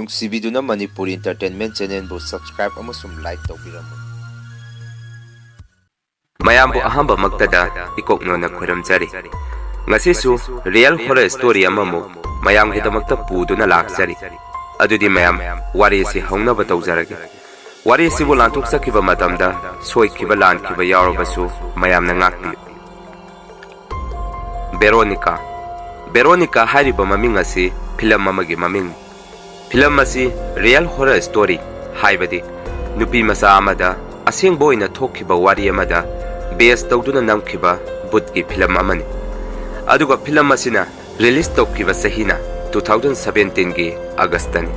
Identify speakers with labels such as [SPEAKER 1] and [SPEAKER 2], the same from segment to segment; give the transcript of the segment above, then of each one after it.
[SPEAKER 1] ꯅꯨꯡꯁꯤꯕꯤꯗꯨꯅ Manipuri entertainment ꯆꯦꯅꯦꯜꯕꯨ subscribe ꯑꯃꯁꯨꯡ like ꯇꯧꯕꯤꯔꯝꯃꯨ꯫
[SPEAKER 2] ꯃꯌꯥꯝꯕꯨ ꯑꯍꯥꯟꯕꯃꯛꯇꯗ ꯏꯀꯣꯛꯅꯣꯅ ꯈꯣꯏꯔꯝꯖꯔꯤ꯫ ꯉꯁꯤꯁꯨ ꯔꯤꯌꯦꯜ ꯍꯣꯔꯔ ꯁ꯭ꯇꯣꯔꯤ ꯑꯃꯃꯨꯛ ꯃꯌꯥꯝꯒꯤꯗꯃꯛꯇ ꯄꯨꯗꯨꯅ ꯂꯥꯛꯆꯔꯤ꯫ ꯑꯗꯨꯗꯤ ꯃꯌꯥꯝ ꯋꯥꯔꯤꯁꯤ ꯍꯧꯅꯕ ꯇꯧꯖꯔꯒꯦ꯫ ꯋꯥꯔꯤꯁꯤꯕꯨ ꯂꯥꯟꯊꯣꯛꯆꯈꯤꯕ ꯃꯇꯝꯗ ꯁꯣꯏꯈꯤꯕ ꯂꯥꯟꯈꯤꯕ ꯌꯥꯎꯔꯕꯁꯨ ꯃꯌꯥꯝꯅ ꯉꯥꯛꯄꯤꯌꯨ꯫ ꯕꯦꯔꯣꯅꯤꯀꯥ꯫ ꯕꯦꯔꯣꯅꯤꯀꯥ ꯍꯥꯏꯔꯤꯕ ꯃꯃꯤꯡ ꯑꯁꯤ ꯐꯤꯂꯝ ꯑꯃꯒꯤ ꯃꯃꯤꯡꯅꯤ꯫ ꯐꯤꯂꯝ ꯑꯁꯤ ꯔꯤꯌꯦꯜ ꯍꯣꯔꯔ ꯁ꯭ꯇꯣꯔꯤ ꯍꯥꯏꯕꯗꯤ ꯅꯨꯄꯤ ꯃꯆꯥ ꯑꯃꯗ ꯑꯁꯦꯡꯕ ꯑꯣꯏꯅ ꯊꯣꯛꯈꯤꯕ ꯋꯥꯔꯤ ꯑꯃꯗ ꯕꯦꯁ ꯇꯧꯗꯨꯅ ꯅꯝꯈꯤꯕ ꯕꯨꯠꯀꯤ ꯐꯤꯂꯝ ꯑꯃꯅꯤ꯫ ꯑꯗꯨꯒ ꯐꯤꯂꯝ ꯑꯁꯤꯅ ꯔꯤꯂꯤꯁ ꯇꯧꯈꯤꯕ ꯆꯍꯤꯅ 2017ꯒꯤ ꯑꯥꯒꯁꯇꯅꯤ꯫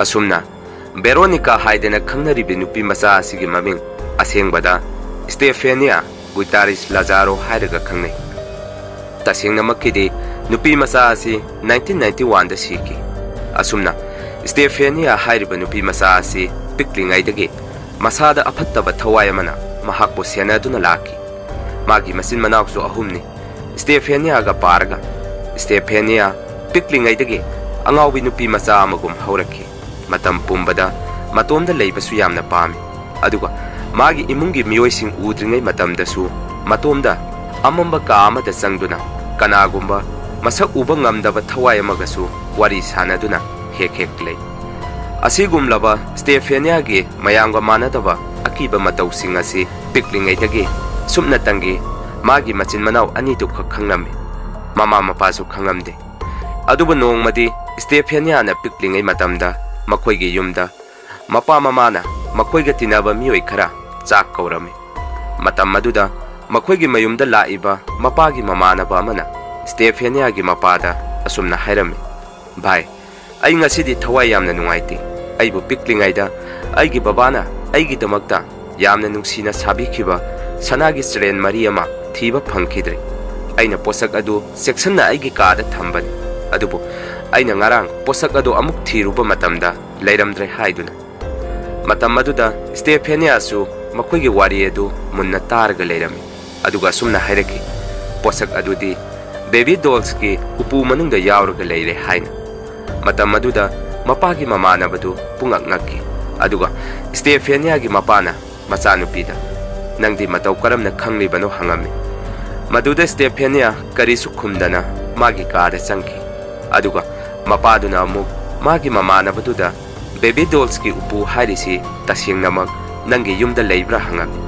[SPEAKER 2] ꯑꯁꯨꯝꯅ ꯕꯦꯔꯣꯅꯤꯀꯥ ꯍꯥꯏꯗꯅ ꯈꯪꯅꯔꯤꯕ ꯅꯨꯄꯤ ꯃꯆꯥ ꯑꯁꯤꯒꯤ ꯃꯃꯤꯡ ꯑꯁꯦꯡꯕꯗ ꯁ꯭ꯇꯦꯐꯦꯅꯤꯌꯥ ꯒꯨꯏꯇꯥꯔꯤꯁ ꯂꯥꯖꯥꯔꯣ ꯍꯥꯏꯔꯒ ꯈꯪꯅꯩ꯫ ꯇꯁꯦꯡꯅꯃꯛꯀꯤꯗꯤ ꯅꯨꯄꯤ ꯃꯆꯥ ꯑꯁꯤ 1991ꯗ ꯁꯤꯈꯤ꯫ ꯑꯁꯨꯝꯅ ꯁ꯭ꯇꯦꯐꯦꯅꯤꯌꯥ ꯍꯥꯏꯔꯤꯕ ꯅꯨꯄꯤ ꯃꯆꯥ ꯑꯁꯤ ꯄꯤꯛꯂꯤꯉꯩꯗꯒꯤ ꯃꯁꯥꯗ ꯑꯐꯠꯇꯕ ꯊꯋꯥꯏ ꯑꯃꯅ ꯃꯍꯥꯛꯄꯨ ꯁꯦꯟꯅꯗꯨꯅ ꯂꯥꯛꯈꯤ꯫ ꯃꯥꯒꯤ ꯃꯆꯤꯟ ꯃꯅꯥꯎꯁꯨ ꯑꯍꯨꯝꯅꯤ, ꯁ꯭ꯇꯦꯐꯦꯅꯤꯌꯥꯒ ꯄꯥꯔꯒ꯫ ꯁ꯭ꯇꯦꯐꯦꯅꯤꯌꯥ ꯄꯤꯛꯂꯤꯉꯩꯗꯒꯤ ꯑꯉꯥꯎꯕꯤ ꯅꯨꯄꯤ ꯃꯆꯥ ꯑꯃꯒꯨꯝ ꯍꯧꯔꯛꯈꯤ꯫ ꯃꯇꯝ ꯄꯨꯝꯕꯗ ꯃꯇꯣꯝꯗ ꯂꯩꯕꯁꯨ ꯌꯥꯝꯅ ꯄꯥꯝꯃꯤ꯫ ꯑꯗꯨꯒ ꯃꯥꯒꯤ ꯏꯃꯨꯡꯒꯤ ꯃꯤꯑꯣꯏꯁꯤꯡ ꯎꯗ꯭ꯔꯤꯉꯩ ꯃꯇꯝꯗꯁꯨ ꯃꯇꯣꯝꯗ ꯑꯃꯝꯕ ꯀꯥ ꯑꯃꯗ ꯆꯪꯗꯨꯅ ꯀꯅꯥꯒꯨꯝꯕ ꯃꯁꯛ ꯎꯕ ꯉꯝꯗꯕ ꯊꯋꯥꯏ ꯑꯃꯒꯁꯨ ꯋꯥꯔꯤ ꯁꯥꯅꯗꯨꯅ ꯍꯦꯛ ꯍꯦꯛ ꯂꯩ꯫ ꯑꯁꯤꯒꯨꯝꯂꯕ ꯁ꯭ꯇꯦꯐꯦꯅꯤꯌꯥꯒꯤ ꯃꯌꯥꯝꯒ ꯃꯥꯟꯅꯗꯕ ꯑꯀꯤꯕ ꯃꯇꯧꯁꯤꯡ ꯑꯁꯤ ꯄꯤꯛꯂꯤꯉꯩꯗꯒꯤ ꯁꯨꯞꯅꯇꯪꯒꯤ ꯃꯥꯒꯤ ꯃꯆꯤꯟ ꯃꯅꯥꯎ ꯑꯅꯤꯗꯨꯈꯛ ꯈꯪꯂꯝꯃꯤ꯫ ꯃꯃꯥ ꯃꯄꯥꯁꯨ ꯈꯪꯂꯝꯗꯦ꯫ ꯑꯗꯨꯕꯨ ꯅꯣꯡꯃꯗꯤ ꯁ꯭ꯇꯦꯐꯦꯅꯤꯌꯥꯅ ꯄꯤꯛꯂꯤꯉꯩ ꯃꯇꯝꯗ ꯃꯈꯣꯏꯒꯤ ꯌꯨꯝꯗ ꯃꯄꯥ ꯃꯃꯥꯅ ꯃꯈꯣꯏꯒ ꯇꯤꯟꯅꯕ ꯃꯤꯑꯣꯏ ꯈꯔ ꯆꯥꯛ ꯀꯧꯔꯝꯃꯤ꯫ ꯃꯇꯝ ꯑꯗꯨꯗ ꯃꯈꯣꯏꯒꯤ ꯃꯌꯨꯝꯗ ꯂꯥꯛꯏꯕ ꯃꯄꯥꯒꯤ ꯃꯃꯥꯟꯅꯕ ꯑꯃꯅ ꯁ꯭ꯇꯦꯐꯦꯅꯤꯌꯥꯒꯤ ꯃꯄꯥꯗ ꯑꯁꯨꯝꯅ ꯍꯥꯏꯔꯝꯃꯤ, "ꯚꯥꯏ, ꯑꯩ ꯉꯁꯤꯗꯤ ꯊꯋꯥꯏ ꯌꯥꯝꯅ ꯅꯨꯡꯉꯥꯏꯇꯦ꯫ ꯑꯩꯕꯨ ꯄꯤꯛꯂꯤꯉꯩꯗ ꯑꯩꯒꯤ ꯕꯕꯥꯅ ꯑꯩꯒꯤꯗꯃꯛꯇ ꯌꯥꯝꯅ ꯅꯨꯡꯁꯤꯅ ꯁꯥꯕꯤꯈꯤꯕ ꯁꯅꯥꯒꯤ ꯆꯔꯦꯟ ꯃꯔꯤ ꯑꯃ ꯊꯤꯕ ꯐꯪꯈꯤꯗ꯭ꯔꯦ꯫ ꯑꯩꯅ ꯄꯣꯠꯁꯛ ꯑꯗꯨ ꯆꯦꯛꯁꯤꯟꯅ ꯑꯩꯒꯤ ꯀꯥꯗ ꯊꯝꯕꯅꯤ꯫ ꯑꯗꯨꯕꯨ ꯑꯩꯅ ꯉꯔꯥꯡ ꯄꯣꯠꯁꯛ ꯑꯗꯨ ꯑꯃꯨꯛ ꯊꯤꯔꯨꯕ ꯃꯇꯝꯗ ꯂꯩꯔꯝꯗ꯭ꯔꯦ" ꯍꯥꯏꯗꯨꯅ꯫ ꯃꯇꯝ ꯑꯗꯨꯗ ꯁ꯭ꯇꯦꯐꯦꯅꯤꯌꯥꯁꯨ ꯃꯈꯣꯏꯒꯤ ꯋꯥꯔꯤ ꯑꯗꯨ ꯃꯨꯟꯅ ꯇꯥꯔꯒ ꯂꯩꯔꯝꯃꯤ꯫ ꯑꯗꯨꯒ ꯑꯁꯨꯝꯅ ꯍꯥꯏꯔꯛꯈꯤ, "ꯄꯣꯠꯁꯛ ꯑꯗꯨꯗꯤ ꯕꯦꯕꯤ ꯗꯣꯜꯁꯀꯤ ꯎꯄꯨ ꯃꯅꯨꯡꯗ ꯌꯥꯎꯔꯒ ꯂꯩꯔꯦ" ꯍꯥꯏꯅ꯫ ꯃꯇꯝ ꯑꯗꯨꯗ ꯃꯄꯥꯒꯤ ꯃꯃꯥꯟꯅꯕꯗꯨ ꯄꯨꯡꯉꯛ ꯉꯛꯈꯤ꯫ ꯑꯗꯨꯒ ꯁ꯭ꯇꯦꯐꯦꯅꯤꯌꯥꯒꯤ ꯃꯄꯥꯅ ꯃꯆꯥꯅꯨꯄꯤꯗ, "ꯅꯪꯗꯤ ꯃꯇꯧ ꯀꯔꯝꯅ ꯈꯪꯂꯤꯕꯅꯣ?" ꯍꯪꯉꯝꯃꯤ꯫ ꯃꯗꯨꯗ ꯁ꯭ꯇꯦꯐꯦꯅꯤꯌꯥ ꯀꯔꯤꯁꯨ ꯈꯨꯝꯗꯅ ꯃꯥꯒꯤ ꯀꯥꯗ ꯆꯪꯈꯤ꯫ ꯑꯗꯨꯒ ꯃꯄꯥꯗꯨꯅ ꯑꯃꯨꯛ ꯃꯥꯒꯤ ꯃꯃꯥꯟꯅꯕꯗꯨꯗ, "ꯕꯦꯕꯤ ꯗꯣꯜꯁꯀꯤ ꯎꯄꯨ ꯍꯥꯏꯔꯤꯁꯤ ꯇꯁꯦꯡꯅꯃꯛ ꯅꯪꯒꯤ ꯌꯨꯝꯗ ꯂꯩꯕ꯭ꯔꯥ?" ꯍꯪꯉꯝꯃꯤ꯫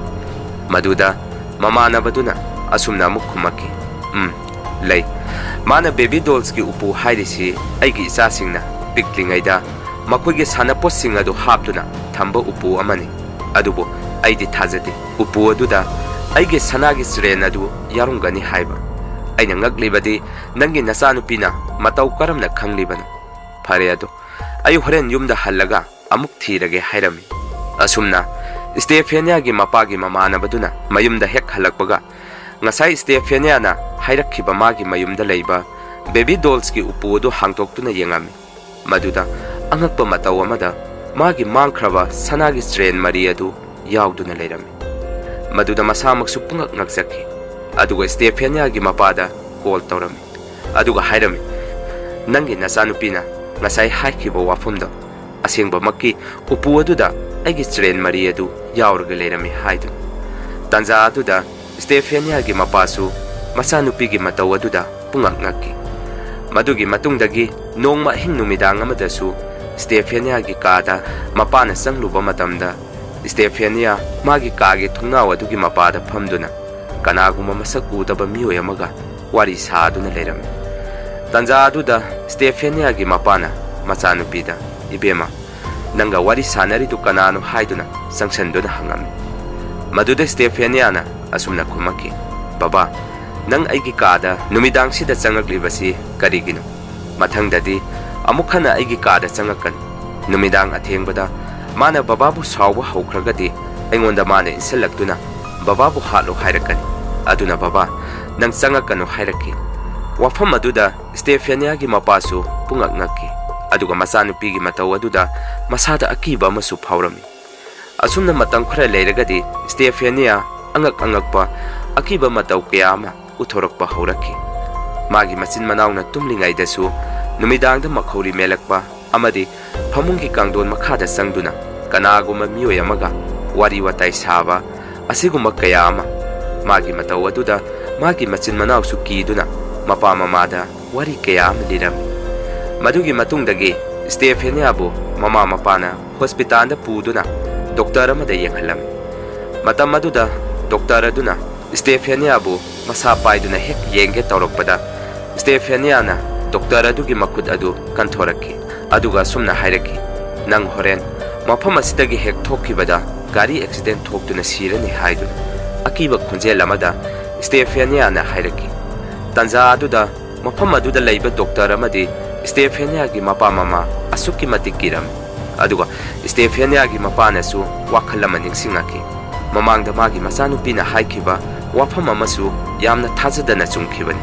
[SPEAKER 2] ꯃꯗꯨꯗ ꯃꯃꯥꯟꯅꯕꯗꯨꯅ ꯑꯁꯨꯝꯅ ꯑꯃꯨꯛ ꯈꯨꯝꯃꯛꯈꯤ, "ꯂꯩ꯫ ꯃꯥꯅ ꯕꯦꯕꯤ ꯗꯣꯜꯁꯀꯤ ꯎꯄꯨ ꯍꯥꯏꯔꯤꯁꯤ ꯑꯩꯒꯤ ꯏꯆꯥꯁꯤꯡꯅ ꯄꯤꯛꯂꯤꯉꯩꯗ ꯃꯈꯣꯏꯒꯤ ꯁꯥꯟꯅꯄꯣꯠꯁꯤꯡ ꯑꯗꯨ ꯍꯥꯞꯇꯨꯅ ꯊꯝꯕ ꯎꯄꯨ ꯑꯃꯅꯤ꯫ ꯑꯗꯨꯕꯨ ꯑꯩꯗꯤ ꯊꯥꯖꯗꯦ ꯎꯄꯨ ꯑꯗꯨꯗ ꯑꯩꯒꯤ ꯁꯅꯥꯒꯤ ꯆꯔꯦꯟ ꯑꯗꯨ ꯌꯥꯎꯔꯝꯒꯅꯤ ꯍꯥꯏꯕ꯫ ꯑꯩꯅ ꯉꯛꯂꯤꯕꯗꯤ ꯅꯪꯒꯤ ꯅꯆꯥꯅꯨꯄꯤꯅ ꯃꯇꯧ ꯀꯔꯝꯅ ꯈꯪꯂꯤꯕꯅꯣ? ꯐꯔꯦ, ꯑꯗꯣ ꯑꯩ ꯍꯣꯔꯦꯟ ꯌꯨꯝꯗ ꯍꯜꯂꯒ ꯑꯃꯨꯛ ꯊꯤꯔꯒꯦ" ꯍꯥꯏꯔꯝꯃꯤ꯫ ꯑꯁꯨꯝꯅ ꯁ꯭ꯇꯦꯐꯦꯅꯤꯌꯥꯒꯤ ꯃꯄꯥꯒꯤ ꯃꯃꯥꯟꯅꯕꯗꯨꯅ ꯃꯌꯨꯝꯗ ꯍꯦꯛ ꯍꯜꯂꯛꯄꯒ ꯉꯁꯥꯏ ꯁ꯭ꯇꯦꯐꯦꯅꯤꯌꯥꯅ ꯍꯥꯏꯔꯛꯈꯤꯕ ꯃꯥꯒꯤ ꯃꯌꯨꯝꯗ ꯂꯩꯕ ꯕꯦꯕꯤ ꯗꯣꯜꯁꯀꯤ ꯎꯄꯨ ꯑꯗꯨ ꯍꯥꯡꯇꯣꯛꯇꯨꯅ ꯌꯦꯡꯉꯝꯃꯤ꯫ ꯃꯗꯨꯗ ꯑꯉꯛꯄ ꯃꯇꯧ ꯑꯃꯗ ꯃꯥꯒꯤ ꯃꯥꯡꯈ꯭ꯔꯕ ꯁꯅꯥꯒꯤ ꯆꯔꯦꯟ ꯃꯔꯤ ꯑꯗꯨ ꯌꯥꯎꯗꯨꯅ ꯂꯩꯔꯝꯃꯤ꯫ ꯃꯗꯨꯗ ꯃꯁꯥꯃꯛꯁꯨ ꯄꯨꯡꯉꯛ ꯉꯛꯆꯈꯤ꯫ ꯑꯗꯨꯒ ꯁ꯭ꯇꯦꯐꯦꯅꯤꯌꯥꯒꯤ ꯃꯄꯥꯗ ꯀꯣꯜ ꯇꯧꯔꯝꯃꯤ꯫ ꯑꯗꯨꯒ ꯍꯥꯏꯔꯝꯃꯤ, "ꯅꯪꯒꯤ ꯅꯆꯥꯅꯨꯄꯤꯅ ꯉꯁꯥꯏ ꯍꯥꯏꯈꯤꯕ ꯋꯥꯐꯝꯗꯣ ꯑꯁꯦꯡꯕꯃꯛꯀꯤ ꯎꯄꯨ ꯑꯗꯨꯗ ꯑꯩꯒꯤ ꯆꯔꯦꯟ ꯃꯔꯤ ꯑꯗꯨ ꯌꯥꯎꯔꯒ ꯂꯩꯔꯝꯃꯤ" ꯍꯥꯏꯗꯨꯅ꯫ ꯇꯥꯟꯖꯥ ꯑꯗꯨꯗ ꯁ꯭ꯇꯦꯐꯦꯅꯤꯌꯥꯒꯤ ꯃꯄꯥꯁꯨ ꯃꯆꯥꯅꯨꯄꯤꯒꯤ ꯃꯇꯧ ꯑꯗꯨꯗ ꯄꯨꯡꯉꯛ ꯉꯛꯈꯤ꯫ ꯃꯗꯨꯒꯤ ꯃꯇꯨꯡꯗꯒꯤ ꯅꯣꯡꯃ ꯑꯍꯤꯡ ꯅꯨꯃꯤꯗꯥꯡ ꯑꯃꯗꯁꯨ ꯁ꯭ꯇꯦꯐꯦꯅꯤꯌꯥꯒꯤ ꯀꯥꯗ ꯃꯄꯥꯅ ꯆꯪꯂꯨꯕ ꯃꯇꯝꯗ ꯁ꯭ꯇꯦꯐꯦꯅꯤꯌꯥ ꯃꯥꯒꯤ ꯀꯥꯒꯤ ꯊꯣꯡꯅꯥꯎ ꯑꯗꯨꯒꯤ ꯃꯄꯥꯗ ꯐꯝꯗꯨꯅ ꯀꯅꯥꯒꯨꯝꯕ ꯃꯁꯛ ꯎꯗꯕ ꯃꯤꯑꯣꯏ ꯑꯃꯒ ꯋꯥꯔꯤ ꯁꯥꯗꯨꯅ ꯂꯩꯔꯝꯃꯤ꯫ ꯇꯥꯟꯖꯥ ꯑꯗꯨꯗ ꯁ꯭ꯇꯦꯐꯦꯅꯤꯌꯥꯒꯤ ꯃꯄꯥꯅ ꯃꯆꯥꯅꯨꯄꯤꯗ, "ꯏꯕꯦꯝꯃ, ꯅꯪꯒ ꯋꯥꯔꯤ ꯁꯥꯅꯔꯤꯗꯨ ꯀꯅꯥꯅꯣ?" ꯍꯥꯏꯗꯨꯅ ꯆꯪꯁꯟꯗꯨꯅ ꯍꯪꯉꯝꯃꯤ꯫ ꯃꯗꯨꯗ ꯁ꯭ꯇꯦꯐꯦꯅꯤꯌꯥꯅ ꯑꯁꯨꯝꯅ ꯈꯨꯝꯃꯛꯈꯤ, "ꯕꯕꯥ, ꯅꯪ ꯑꯩꯒꯤ ꯀꯥꯗ ꯅꯨꯃꯤꯗꯥꯡꯁꯤꯗ ꯆꯪꯉꯛꯂꯤꯕꯁꯤ ꯀꯔꯤꯒꯤꯅꯣ? ꯃꯊꯪꯗꯗꯤ ꯑꯃꯨꯛ ꯍꯟꯅ ꯑꯩꯒꯤ ꯀꯥꯗ ꯆꯪꯉꯛꯀꯅꯨ꯫ ꯅꯨꯃꯤꯗꯥꯡ ꯑꯊꯦꯡꯕꯗ ꯃꯥꯅ ꯕꯕꯥꯕꯨ ꯁꯥꯎꯕ ꯍꯧꯈ꯭ꯔꯒꯗꯤ ꯑꯩꯉꯣꯟꯗ ꯃꯥꯅ ꯏꯟꯁꯤꯜꯂꯛꯇꯨꯅ ꯕꯕꯥꯕꯨ ꯍꯥꯠꯂꯣ ꯍꯥꯏꯔꯛꯀꯅꯤ꯫ ꯑꯗꯨꯅ ꯕꯕꯥ, ꯅꯪ ꯆꯪꯉꯛꯀꯅꯨ" ꯍꯥꯏꯔꯛꯈꯤ꯫ ꯋꯥꯐꯝ ꯑꯗꯨꯗ ꯁ꯭ꯇꯦꯐꯦꯅꯤꯌꯥꯒꯤ ꯃꯄꯥꯁꯨ ꯄꯨꯡꯉꯛ ꯉꯛꯈꯤ꯫ ꯑꯗꯨꯒ ꯃꯆꯥꯅꯨꯄꯤꯒꯤ ꯃꯇꯧ ꯑꯗꯨꯗ ꯃꯁꯥꯗ ꯑꯀꯤꯕ ꯑꯃꯁꯨ ꯐꯥꯎꯔꯝꯃꯤ꯫ ꯑꯁꯨꯝꯅ ꯃꯇꯝ ꯈꯔ ꯂꯩꯔꯒꯗꯤ ꯁ꯭ꯇꯦꯐꯦꯅꯤꯌꯥ ꯑꯉꯛꯄ ꯑꯀꯤꯕ ꯃꯇꯧ ꯀꯌꯥ ꯑꯃ ꯎꯊꯣꯔꯛꯄ ꯍꯧꯔꯛꯈꯤ꯫ ꯃꯥꯒꯤ ꯃꯆꯤꯟ ꯃꯅꯥꯎꯅ ꯇꯨꯝꯂꯤꯉꯩꯗꯁꯨ ꯅꯨꯃꯤꯗꯥꯡꯗ ꯃꯈꯧꯔꯤ ꯃꯦꯜꯂꯛꯄ amadi phamungi kangdon makhada sangduna kanaguma miyoy amaga wari watai saba asiguma kaya ama magi mataw aduda magi machin manaw su kiduna mapa mamada wari kaya ama lirami madugi matungdagi Stephania bu mama mapana hospital da puduna doktor amada yenghalami matam aduda doktor aduna Stephania bu masa paiduna hek yenge tawrokpada Stephania na doktor adugi makut adu kanthoraki aduga sumna hairaki nang horen mafam asidagi hek thokibada gari accident thokduna sirani haiduna akiba khunjel amada Stephania na hairaki tanja aduda mafam aduda leiba doktor amadi Stephania gi mapa mama asuki matikiram aduga Stephania gi mapa nasu wakhalama ningsingaki mamangda magi masanupi na haikiba wafam amasu yamna thajadana chungkhibani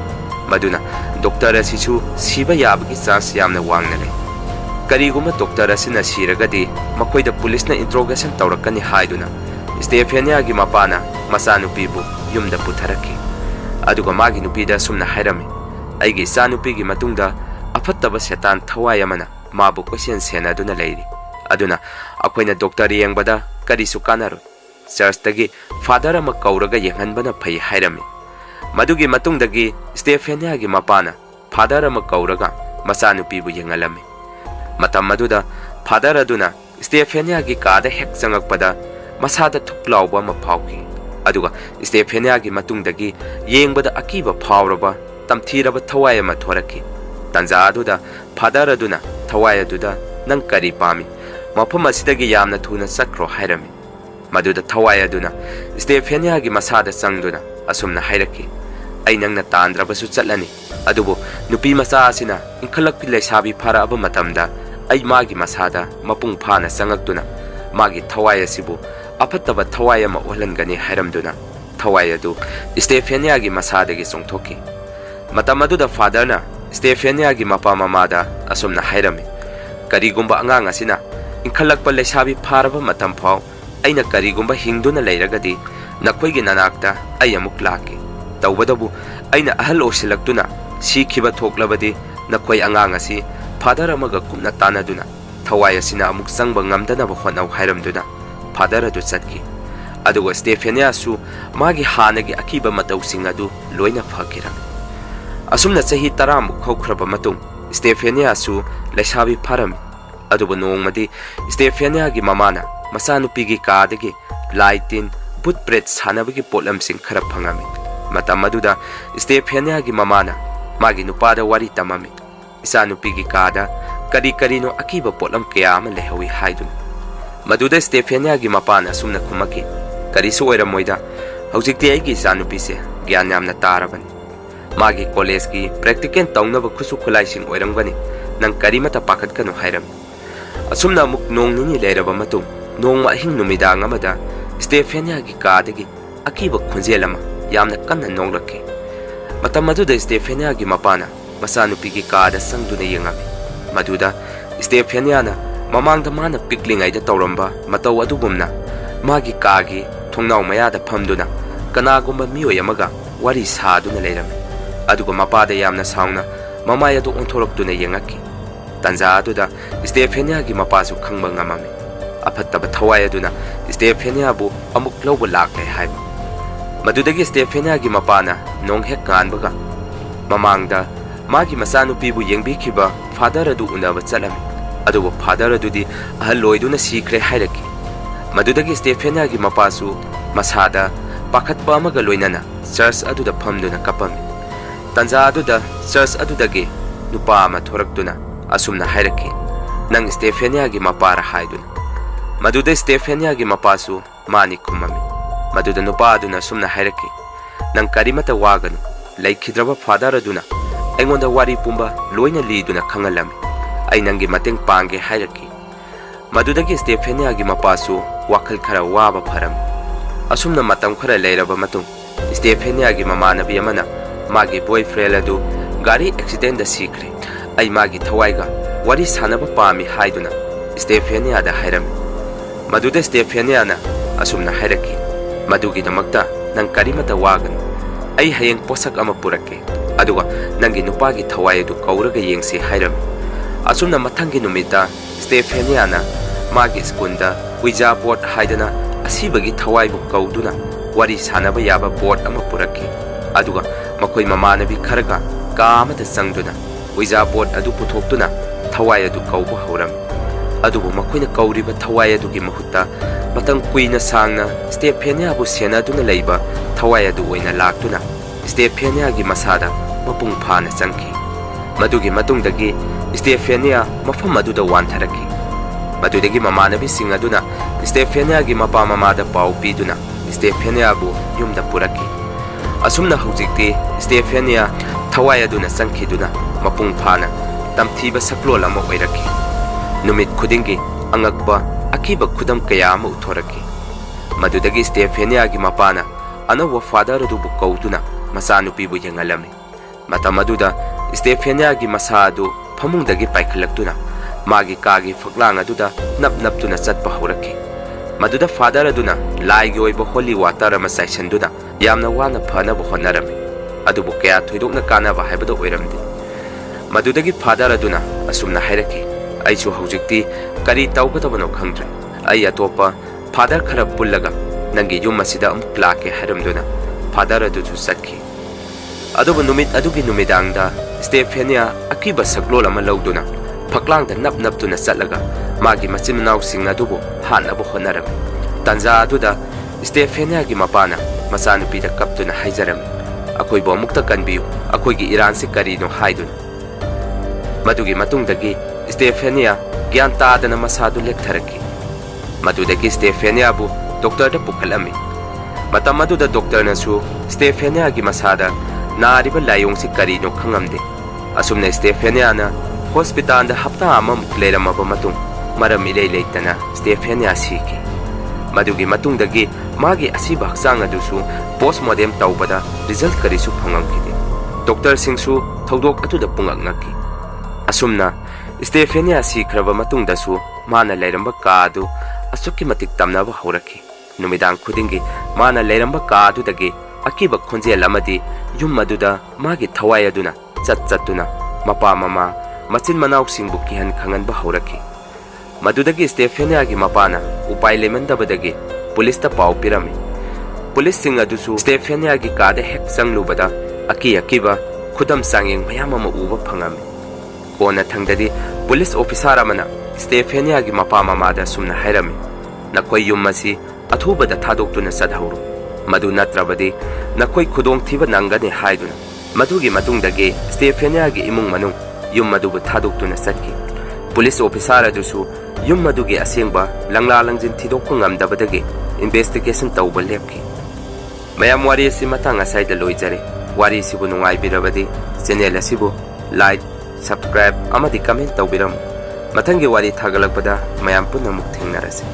[SPEAKER 2] maduna doktor asisu siba yabagi chance yamna wangna le kariguma doktor asina siragadi makoida police na interrogation tawrakani haiduna Stephania gi mapana masanupi bu yumda putharaki aduga magi nupida sumna hairami aigi sanupi gi matungda afattaba setan thawai amana mabu question sena duna leiri aduna akoina doctor yengbada karisu kanaru church tagi father ama kauraga yenghanbana phai hairami madugi matungdagi Stephania gi mapana father ama kauraga masanupi bu yengalami matam maduda father aduna Stephania gi kada hek changakpada masada thuklawba ma phawki aduga Stephania gi matungdagi yengbada akiba phawraba tamthiraba thawai ama thoraki tanja aduda father aduna thawai aduda nang kari pami mafam asidagi yamna thuna sakro hairami maduda thawai aduna Stephania gi masada changduna asumna hairaki ai nangna tandrabasu chatlani adubu nupi masa asina inkhalakpi leisabi phara aba matamda ai magi masada mapung phana changaktuna magi thawai asibu apattaba thawai ama olangani hairamduna thawai adu Stephania gi masada gi chongthoki matam aduda father na Stephania gi mapa mamada asumna hairami karigumba angang asina inkhalakpa leisabi pharaba matam phau aina karigumba hingduna leiragadi nakhoi gi nanakta ai amuk laki tawbadabu aina ahal osilaktuna sikhiba thoklabadi nakhoi angang asi father amaga kumna tanaduna thawai asina amuk sangba ngamdana ba honau hairamduna father adu chatki aduga Stephania su magi hanagi akiba matawsing adu loina phakira asumna chahi 10 muk khawkhraba matung Stephania su leisabi pharami aduba nongmadi Stephania gi mamana masanupi gi kadagi lightin but bread sanabagi polamsing khara phangami matam aduda Stephania gi mamana magi nupada wari tamami isanupi gi kada kari karino akiba polam kaya ama lehawi haidun maduda Stephania gi mapana sumna khumaki kari su oiramoida haujikti ai gi isanupi se gyan yamna tarabani magi college ki practical tawnaba khusu khulaising oirangani nang kari mata pakhat kanu hairam asumna muk nong nini leiraba matung nongma hing numidang amada Stephania gi kadagi akiba khunjelama yamna kanna nongrakki matam aduda Stephania gi mapana masanupi gi kada sangduna yengami maduda Stephania na mamangda mana piklingai da tawramba mataw adugumna magi kagi thongnaw mayada phamduna kanagumba miyoy amaga wari saduna leirami aduga mapada yamna sauna mamaya do onthorokduna yengaki tanja aduda Stephania gi mapasu khangba ngamami apattaba thawai aduna Stephania bu amuk lawba laklai haiba madudagi Stephania gi mapana nonghek kanbaga mamangda magi masanupi bu yengbikhiba father adu unaba chalami aduba father adudi ahal loiduna sikre hairaki madudagi Stephania gi mapasu masada pakhatpa amaga loinana church aduda phamduna kapami tanja aduda church adudagi nupa ama thorakduna asumna hairaki nang Stephania gi mapara haiduna maduda Stephania gi mapasu mani khumami maduda nupa aduna sumna hairaki nang karimata waganu laikhidraba father aduna aingonda wari pumba loina liduna khangalami ai nangi mateng pange hairaki madudagi Stephania gi mapasu wakhal khara waba pharam asumna matam khara leiraba matung Stephania gi mamanabi amana magi boyfriend adu gari accident da sikre ai magi thawaiga wari sanaba pami haiduna Stephania da hairami maduda Stephania na asumna hairaki madugi damakta nang karimata wagan ai hayeng posak ama purake aduga nangi nupagi thawai adu kauraga yengse hairami asumna mathangi numita Stephaniana magi skunda Ouija board haidana asibagi thawai bu kauduna wari sanaba yaba board ama puraki aduga makoi mamanabi kharaga ka amata sangduna Ouija board adu puthoktuna thawai adu kaubu hauram adubu makoina kauriba thawai adu gi mahutta matang kuina sangna Stephania bu sena duna leiba thawai adu oina laktuna Stephania gi masada mapung phana changki madugi matungdagi Stephania mafam aduda wantharaki madudagi mamanabi sing aduna Stephania gi mapa mamada pau piduna Stephania bu yumda puraki asumna hujikti Stephania thawai aduna sangkhiduna mapung phana tamthiba saklol ama oiraki numit khudingi angakba akiba khudam kaya ama uthoraki madudagi Stephania gi mapana anawa father adu bu kauduna masanupi bu yengalami matamaduda Stephania gi masadu phamungdagi paikhalakduna magi kagi faklang aduda nap tuna chatpa horaki maduda father aduna laigi oiba holy water ama saisanduna yamna wana phana bu honarami adubu kaya thoidokna kana ba haibada oiramdi madudagi father aduna asumna hairaki aichu hojikti kari tawgadabano khangdre ai atopa father khara pullaga nangi yum masida plake haramduna father adu chu satki adubu numit adugi numidangda Stephania akiba saklol ama lauduna faklang da nap tuna satlaga magi machin naw sing adubu hanabu honaram tanja aduda Stephania gi mapana masanupi da kaptuna haijaram akoi bo mukta kanbiu akoi gi iran se kari no haidun madugi matungdagi Stephania gyan tadana masadu lektharaki madudagi Stephania bu doctor da pukhalami matam aduda doctor nasu Stephania gi masada nariba layong si kari no khangamde asumna Stephania na hospital da hapta ama muklerama ba matung maram ilei leitana Stephania siki madugi matungdagi magi asiba haksang adusu postmortem tawbada result karisu phangangkide doctor singsu thodok atuda pungakngaki asumna Stephania sikraba matungdasu mana leiramba kaadu asuki matik tamnaba horaki numidang khudingi mana leiramba kaadu dagi akiba khonjel amadi yum maduda magi thawai aduna chatuna mapa mama machin manaw singbu kihan khangan ba horaki madudagi Stephania gi mapana upai lemandabadagi police ta pau pirami police sing adusu Stephania gi kada hek sanglubada akiba khudam sangeng mayam ama uba phangami kona thangdadi police officer amana Stephania gi mapa mama da sumna hairami nakoi yummasi athubada thadoktuna sadhauru madu natrabadi nakoi khudong thiba nangani haiduna madugi matungdagi Stephania gi imung manung yum madubu thadoktuna satki police officer adusu yum madugi asengba langla langjin thidokku ngamdabadagi investigation tawba lepki mayam wari si matang asai da loijare wari sibu nungai birabadi channel asibu like subscribe amadi comment tawbiram mathangi wari thagalakpada mayam punna muk thengnarase